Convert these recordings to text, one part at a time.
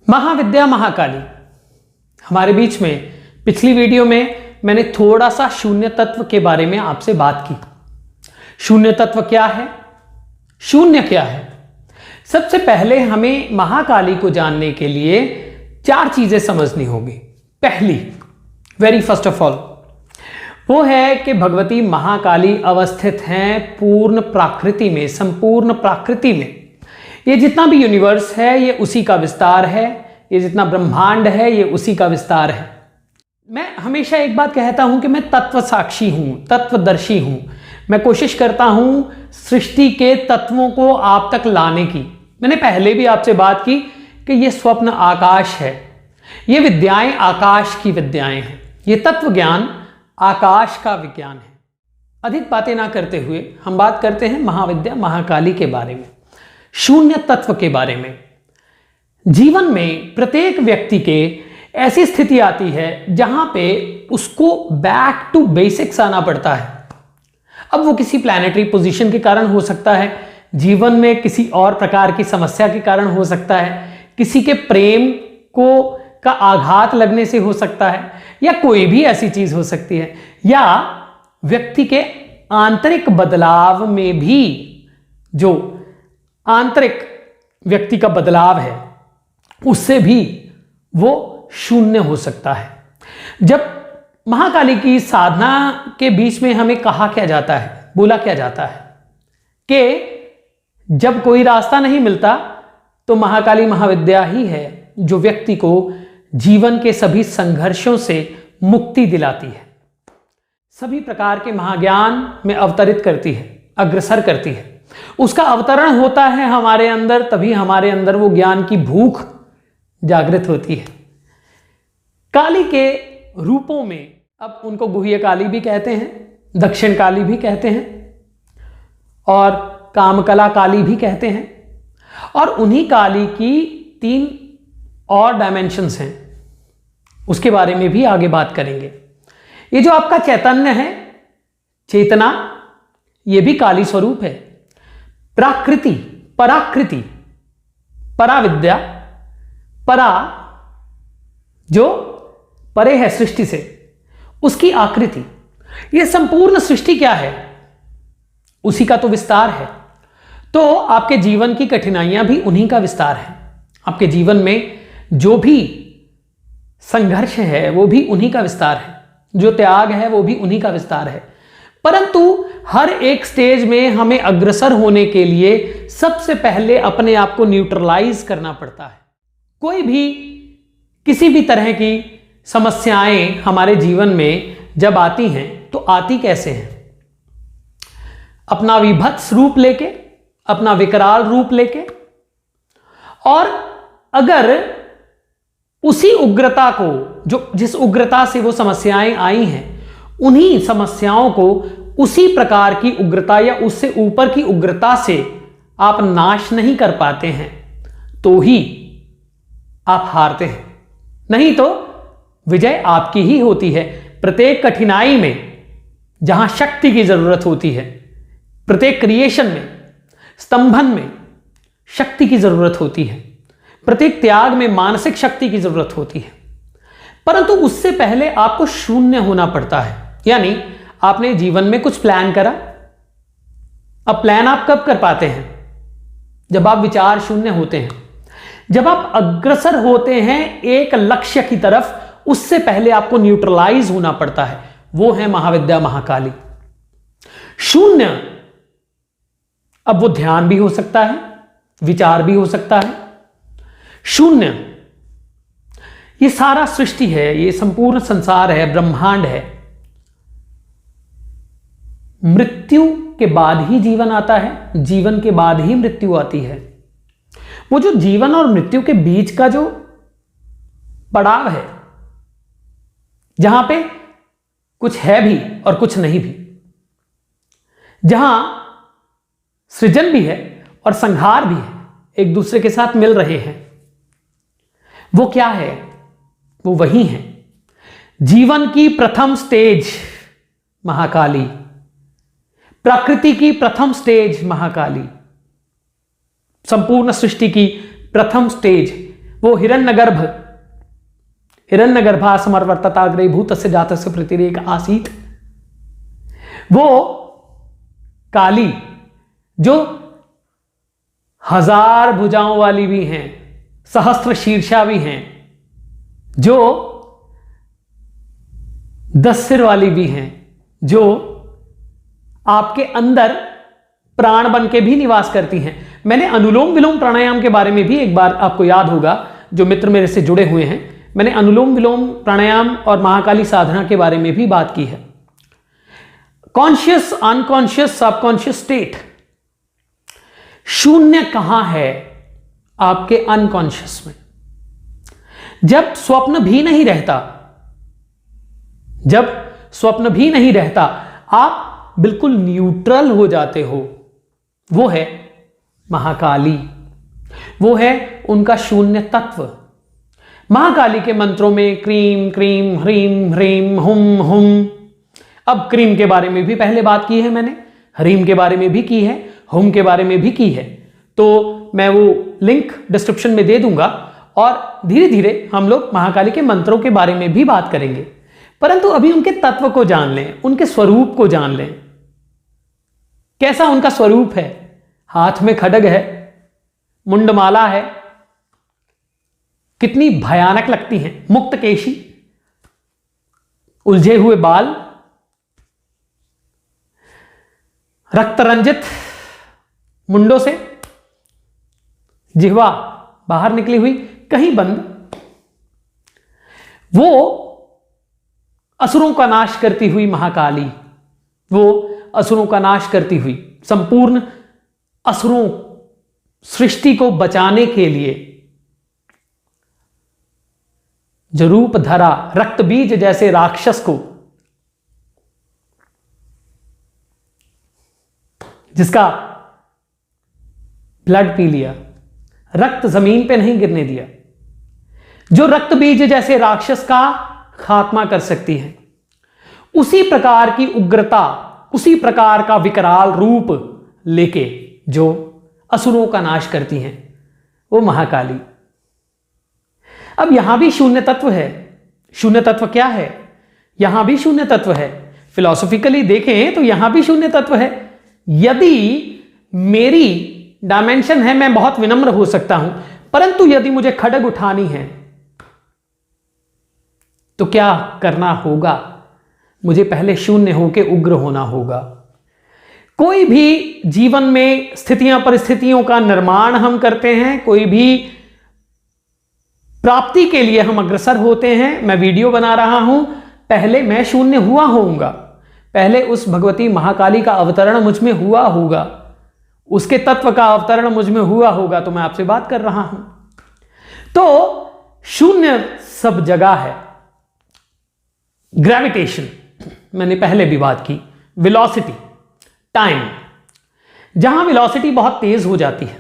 महाविद्या महाकाली हमारे बीच में। पिछली वीडियो में मैंने थोड़ा सा शून्य तत्व के बारे में आपसे बात की। शून्य तत्व क्या है, शून्य क्या है? सबसे पहले हमें महाकाली को जानने के लिए चार चीजें समझनी होगी। पहली, वेरी फर्स्ट ऑफ ऑल, वो है कि भगवती महाकाली अवस्थित हैं पूर्ण प्राकृति में, संपूर्ण प्राकृति में। ये जितना भी यूनिवर्स है ये उसी का विस्तार है, ये जितना ब्रह्मांड है ये उसी का विस्तार है। मैं हमेशा एक बात कहता हूं कि मैं तत्व साक्षी हूं, तत्वदर्शी हूं। मैं कोशिश करता हूं सृष्टि के तत्वों को आप तक लाने की। मैंने पहले भी आपसे बात की कि ये स्वप्न आकाश है, ये विद्याएं आकाश की विद्याएं हैं, ये तत्व ज्ञान आकाश का विज्ञान है। अधिक बातें ना करते हुए हम बात करते हैं महाविद्या महाकाली के बारे में, शून्य तत्व के बारे में। जीवन में प्रत्येक व्यक्ति के ऐसी स्थिति आती है जहां पे उसको बैक टू बेसिक्स आना पड़ता है। अब वो किसी प्लैनेटरी पोजीशन के कारण हो सकता है, जीवन में किसी और प्रकार की समस्या के कारण हो सकता है, किसी के प्रेम को का आघात लगने से हो सकता है, या कोई भी ऐसी चीज हो सकती है, या व्यक्ति के आंतरिक बदलाव में भी, जो आंतरिक व्यक्ति का बदलाव है उससे भी वो शून्य हो सकता है। जब महाकाली की साधना के बीच में हमें कहा क्या जाता है, बोला क्या जाता है कि जब कोई रास्ता नहीं मिलता तो महाकाली महाविद्या ही है जो व्यक्ति को जीवन के सभी संघर्षों से मुक्ति दिलाती है, सभी प्रकार के महाज्ञान में अवतरित करती है, अग्रसर करती है। उसका अवतरण होता है हमारे अंदर, तभी हमारे अंदर वो ज्ञान की भूख जागृत होती है। काली के रूपों में अब उनको गुह्य काली भी कहते हैं, दक्षिण काली भी कहते हैं और कामकला काली भी कहते हैं। और उन्हीं काली की 3 और डायमेंशंस हैं, उसके बारे में भी आगे बात करेंगे। ये जो आपका चैतन्य है, चेतना, ये भी काली स्वरूप है। प्राकृति, पराकृति, पराविद्या, परा जो परे है सृष्टि से, उसकी आकृति, यह संपूर्ण सृष्टि क्या है, उसी का तो विस्तार है। तो आपके जीवन की कठिनाइयां भी उन्हीं का विस्तार है, आपके जीवन में जो भी संघर्ष है वो भी उन्हीं का विस्तार है, जो त्याग है वो भी उन्हीं का विस्तार है। परंतु हर एक स्टेज में हमें अग्रसर होने के लिए सबसे पहले अपने आप को न्यूट्रलाइज करना पड़ता है। कोई भी किसी भी तरह की समस्याएं हमारे जीवन में जब आती हैं तो आती कैसे हैं? अपना विभत्स रूप लेके, अपना विकराल रूप लेके। और अगर उसी उग्रता को, जो जिस उग्रता से वो समस्याएं आई हैं, उन्हीं समस्याओं को उसी प्रकार की उग्रता या उससे ऊपर की उग्रता से आप नाश नहीं कर पाते हैं तो ही आप हारते हैं, नहीं तो विजय आपकी ही होती है। प्रत्येक कठिनाई में जहां शक्ति की जरूरत होती है, प्रत्येक क्रिएशन में, स्तंभन में शक्ति की जरूरत होती है, प्रत्येक त्याग में मानसिक शक्ति की जरूरत होती है। परंतु उससे पहले आपको शून्य होना पड़ता है। यानी आपने जीवन में कुछ प्लान करा, अब प्लान आप कब कर पाते हैं? जब आप विचार शून्य होते हैं, जब आप अग्रसर होते हैं एक लक्ष्य की तरफ, उससे पहले आपको न्यूट्रलाइज होना पड़ता है। वो है महाविद्या महाकाली। शून्य, अब वो ध्यान भी हो सकता है, विचार भी हो सकता है। शून्य, ये सारा सृष्टि है, ये संपूर्ण संसार है, ब्रह्मांड है। मृत्यु के बाद ही जीवन आता है, जीवन के बाद ही मृत्यु आती है। वो जो जीवन और मृत्यु के बीच का जो पड़ाव है, जहां पे कुछ है भी और कुछ नहीं भी, जहां सृजन भी है और संहार भी है, एक दूसरे के साथ मिल रहे हैं, वो क्या है? वो वही है जीवन की प्रथम स्टेज महाकाली, प्रकृति की प्रथम स्टेज महाकाली, संपूर्ण सृष्टि की प्रथम स्टेज वो हिरण्यगर्भा समर्वर्तताग्रे भूतस्य जातस्य प्रतिरेक आसीत, वो काली जो 1000 भुजाओं वाली भी हैं, सहस्त्र शीर्षा भी हैं, जो 10 सिर वाली भी हैं, जो आपके अंदर प्राण बन के भी निवास करती हैं। मैंने अनुलोम विलोम प्राणायाम के बारे में भी एक बार, आपको याद होगा जो मित्र मेरे से जुड़े हुए हैं, मैंने अनुलोम विलोम प्राणायाम और महाकाली साधना के बारे में भी बात की है। कॉन्शियस, अनकॉन्शियस, सबकॉन्शियस स्टेट, शून्य कहां है? आपके अनकॉन्शियस में। जब स्वप्न भी नहीं रहता, जब स्वप्न भी नहीं रहता, आप बिल्कुल न्यूट्रल हो जाते हो, वो है महाकाली, वो है उनका शून्य तत्व। महाकाली के मंत्रों में क्रीम क्रीम ह्रीम ह्रीम हुम हुम, अब क्रीम के बारे में भी पहले बात की है मैंने, ह्रीम के बारे में भी की है, हुम के बारे में भी की है, तो मैं वो लिंक डिस्क्रिप्शन में दे दूंगा और धीरे धीरे हम लोग महाकाली के मंत्रों के बारे में भी बात करेंगे। परंतु अभी उनके तत्व को जान लें, उनके स्वरूप को जान लें। कैसा उनका स्वरूप है? हाथ में खड्ग है, मुंडमाला है, कितनी भयानक लगती हैं, मुक्त केशी, उलझे हुए बाल, रक्त रंजित मुंडों से, जिह्वा बाहर निकली हुई, कहीं बंद, वो असुरों का नाश करती हुई महाकाली, वो असुरों का नाश करती हुई, संपूर्ण असुरों सृष्टि को बचाने के लिए जो रूप धरा, रक्त बीज जैसे राक्षस को, जिसका ब्लड पी लिया, रक्त जमीन पे नहीं गिरने दिया, जो रक्त बीज जैसे राक्षस का खात्मा कर सकती है, उसी प्रकार की उग्रता, उसी प्रकार का विकराल रूप लेके जो असुरों का नाश करती हैं, वो महाकाली। अब यहां भी शून्य तत्व है। शून्य तत्व क्या है? यहां भी शून्य तत्व है। फिलॉसफिकली देखें तो यहां भी शून्य तत्व है। यदि मेरी डायमेंशन है, मैं बहुत विनम्र हो सकता हूं, परंतु यदि मुझे खड्ग उठानी है तो क्या करना होगा? मुझे पहले शून्य होकर उग्र होना होगा। कोई भी जीवन में स्थितियां परिस्थितियों का निर्माण हम करते हैं, कोई भी प्राप्ति के लिए हम अग्रसर होते हैं। मैं वीडियो बना रहा हूं, पहले मैं शून्य हुआ होऊंगा, पहले उस भगवती महाकाली का अवतरण मुझ में हुआ होगा, उसके तत्व का अवतरण मुझ में हुआ होगा, तो मैं आपसे बात कर रहा हूं। तो शून्य सब जगह है। ग्रेविटेशन मैंने पहले भी बात की, वेलोसिटी, टाइम, जहां वेलोसिटी बहुत तेज हो जाती है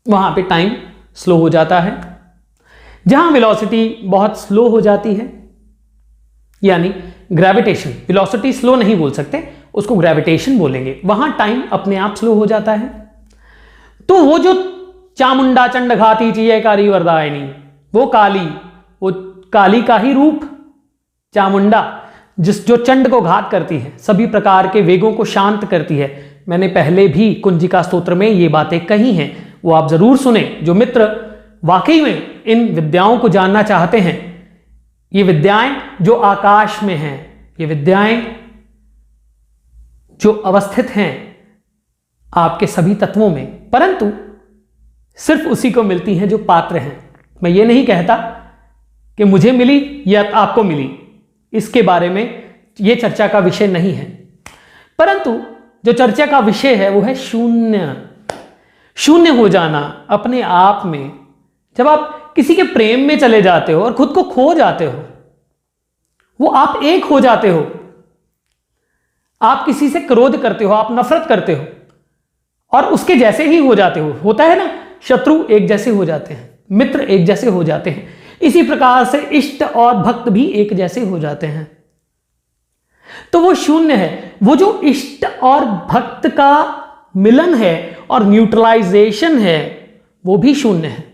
वहां पे टाइम स्लो हो जाता है, जहां वेलोसिटी बहुत स्लो हो जाती है, यानी ग्रेविटेशन, वेलोसिटी स्लो नहीं बोल सकते, उसको ग्रेविटेशन बोलेंगे, वहां टाइम अपने आप स्लो हो जाता है। तो वो जो चामुंडा चंड घाती चीयकारी वरदायिनी, वो काली, वो काली का ही रूप चामुंडा, जो चंड को घात करती है, सभी प्रकार के वेगों को शांत करती है। मैंने पहले भी कुंजिका स्तोत्र में ये बातें कही हैं, वो आप जरूर सुने। जो मित्र वाकई में इन विद्याओं को जानना चाहते हैं, ये विद्याएं जो आकाश में हैं, ये विद्याएं जो अवस्थित हैं आपके सभी तत्वों में, परंतु सिर्फ उसी को मिलती हैं जो पात्र हैं। मैं ये नहीं कहता कि मुझे मिली या आपको मिली, इसके बारे में ये चर्चा का विषय नहीं है, परंतु जो चर्चा का विषय है वो है शून्य। शून्य हो जाना अपने आप में। जब आप किसी के प्रेम में चले जाते हो और खुद को खो जाते हो, वो आप एक हो जाते हो। आप किसी से क्रोध करते हो, आप नफरत करते हो और उसके जैसे ही हो जाते हो। होता है ना, शत्रु एक जैसे हो जाते हैं, मित्र एक जैसे हो जाते हैं, इसी प्रकार से इष्ट और भक्त भी एक जैसे हो जाते हैं। तो वो शून्य है, वो जो इष्ट और भक्त का मिलन है और न्यूट्रलाइजेशन है, वो भी शून्य है।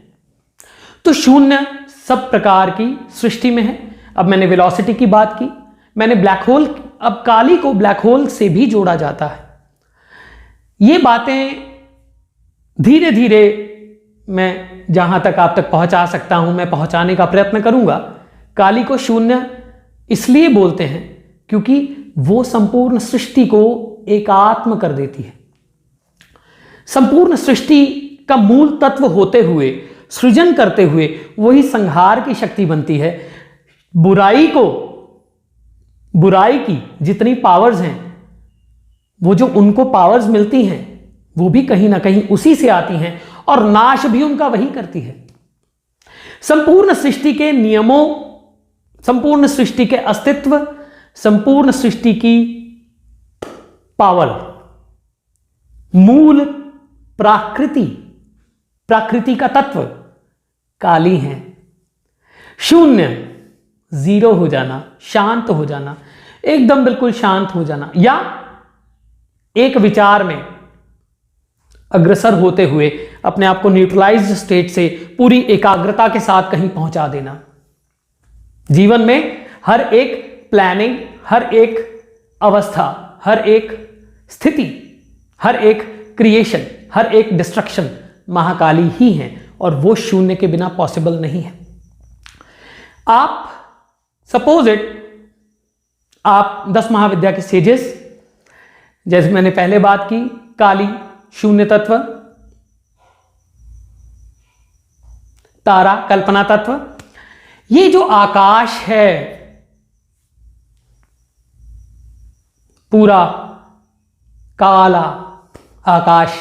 तो शून्य सब प्रकार की सृष्टि में है। अब मैंने वेलोसिटी की बात की, मैंने ब्लैक होल, अब काली को ब्लैक होल से भी जोड़ा जाता है। ये बातें धीरे धीरे मैं जहां तक आप तक पहुंचा सकता हूं मैं पहुंचाने का प्रयत्न करूंगा। काली को शून्य इसलिए बोलते हैं क्योंकि वो संपूर्ण सृष्टि को एकात्म कर देती है। संपूर्ण सृष्टि का मूल तत्व होते हुए, सृजन करते हुए वही संहार की शक्ति बनती है। बुराई की जितनी पावर्स हैं, वो जो उनको पावर्स मिलती हैं वो भी कहीं ना कहीं उसी से आती हैं और नाश भी उनका वही करती है। संपूर्ण सृष्टि के नियमों, संपूर्ण सृष्टि के अस्तित्व, संपूर्ण सृष्टि की पावर, मूल प्राकृति का तत्व काली है। शून्य, जीरो हो जाना, शांत हो जाना, एकदम बिल्कुल शांत हो जाना, या एक विचार में अग्रसर होते हुए अपने आप को न्यूट्रलाइज्ड स्टेट से पूरी एकाग्रता के साथ कहीं पहुंचा देना। जीवन में हर एक प्लानिंग, हर एक अवस्था, हर एक स्थिति, हर एक क्रिएशन, हर एक डिस्ट्रक्शन महाकाली ही है और वो शून्य के बिना पॉसिबल नहीं है। आप सपोज इट, आप 10 महाविद्या के सेजेस, जैसे मैंने पहले बात की, काली शून्य तत्व, तारा कल्पना तत्व, ये जो आकाश है पूरा काला आकाश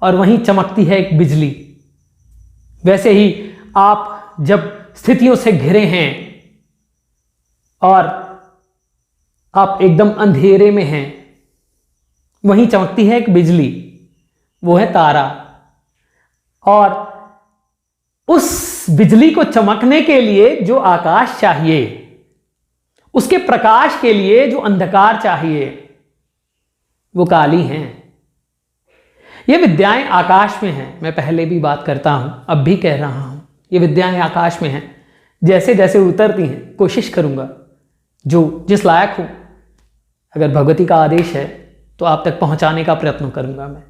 और वहीं चमकती है एक बिजली, वैसे ही आप जब स्थितियों से घिरे हैं और आप एकदम अंधेरे में हैं, वहीं चमकती है एक बिजली, वो है तारा। और उस बिजली को चमकने के लिए जो आकाश चाहिए, उसके प्रकाश के लिए जो अंधकार चाहिए, वो काली हैं। ये विद्याएं आकाश में हैं। मैं पहले भी बात करता हूं, अब भी कह रहा हूं, ये विद्याएं आकाश में हैं। जैसे जैसे उतरती हैं कोशिश करूंगा जो जिस लायक हो, अगर भगवती का आदेश है तो आप तक पहुंचाने का प्रयत्न करूंगा मैं।